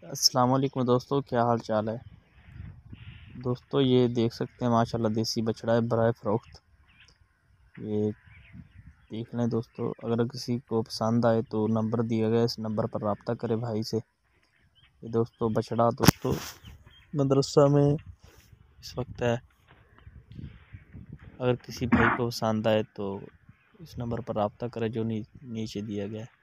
अस्सलाम वालेकुम दोस्तों, क्या हाल चाल है। दोस्तों ये देख सकते हैं माशाल्लाह देसी बछड़ा है बराए फ़रोख्त। ये देख लें दोस्तों, अगर किसी को पसंद आए तो नंबर दिया गया, इस नंबर पर रब्ता करें भाई से। ये दोस्तों बछड़ा दोस्तों मदरसा में इस वक्त है। अगर किसी भाई को पसंद आए तो इस नंबर पर रब्ता करें जो नीचे दिया गया है।